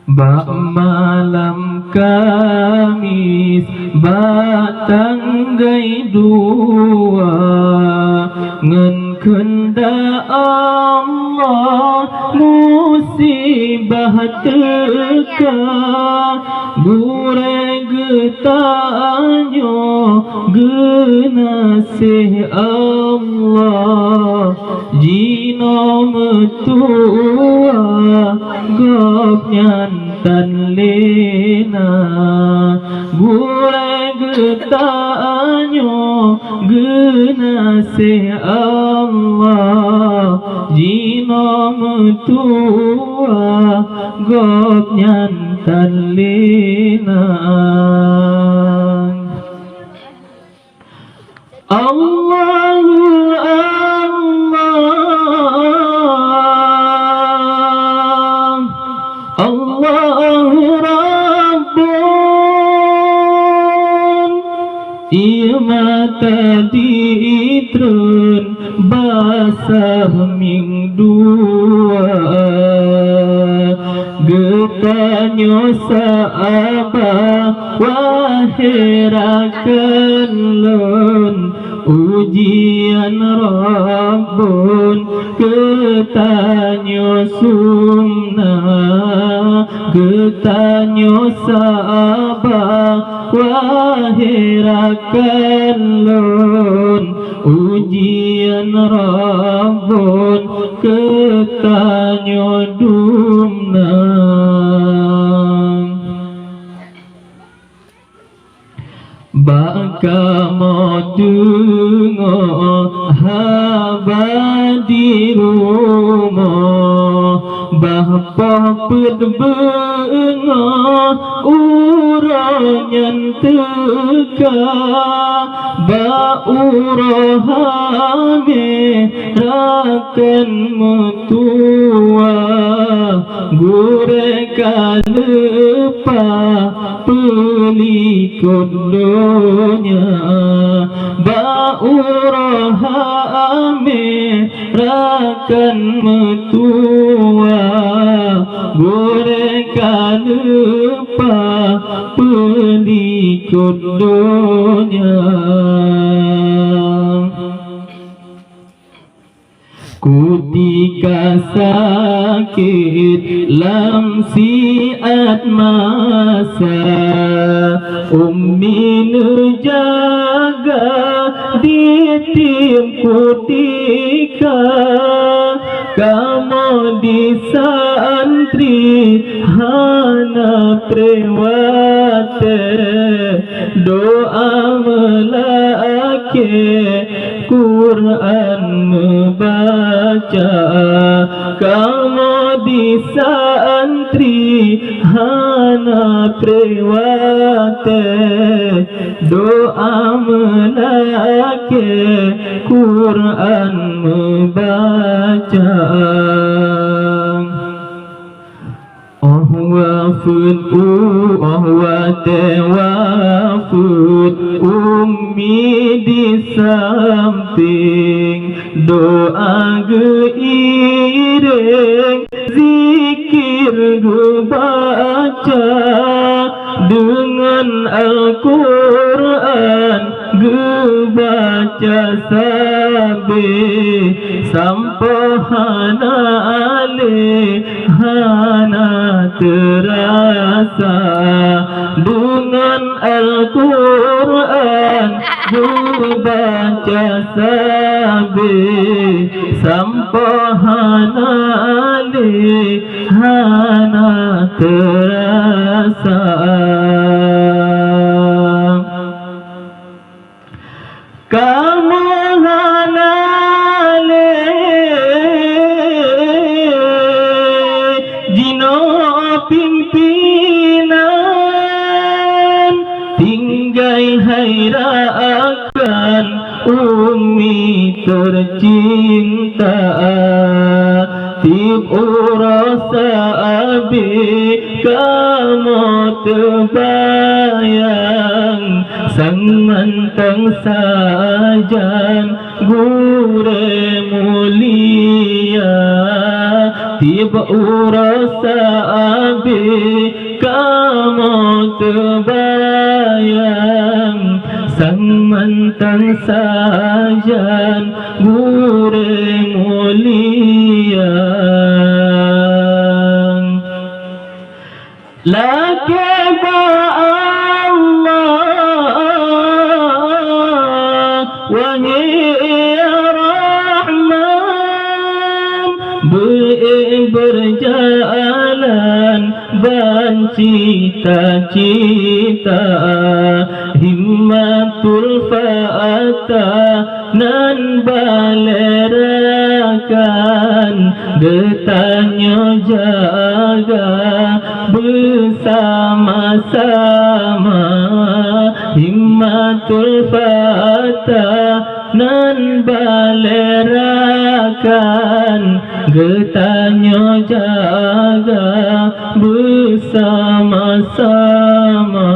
Bak malam Kamis, bak tanggai dua, ngen kenda Allah musibah teka, gure getanyo genasih Allah, jino metua gop nyantan lena, gure getanyo genasih Allah, jino metua gop nyantan lena. Allahu Allah, Allahu Rabbun, ia mata ditrun basah ming dua, getanyo saabah wahirakan lun, ujian Rabbun getanyo sumna, getanyo saabah wahirakan lun, ujian Rabbun getanyo dumna. Baka modungo haba di rumah, bapa pedbengo uranyan teka, ba urahame rakan mutua, gure kalepa pelikut dunia, ba urahame rakan mutua, gure kalepa pelikut dunia. Kutika sakit lam siat masa, ummi jaga di tim kutika, kamu di santri hana prewate, doa melake Quran membaca, kamu di santri hana prewate, doa melake Quran membaca. Wafud wafud ummi di samping, doa geiring zikir baca, dengan Al-Quran gebaca sabe, sampahana ale hana terasa, dengan Al-Quran gebaca sabe, sampahana ale hana terasa. Kamu hanale jino pimpinan, tinggai hairakan ummi tercinta, tib urasa abi kamu terbayang, sang mantang sajan gure mulia, tiba urasa abi kamu terbayang sang mantan sajan gure mulia laki Allah wahai Rahman berjalan ban cita-cita himmatul fata nan balerakan getanya jaga bersama-sama himmatul fata nan balerakan getanya jaga bersama-sama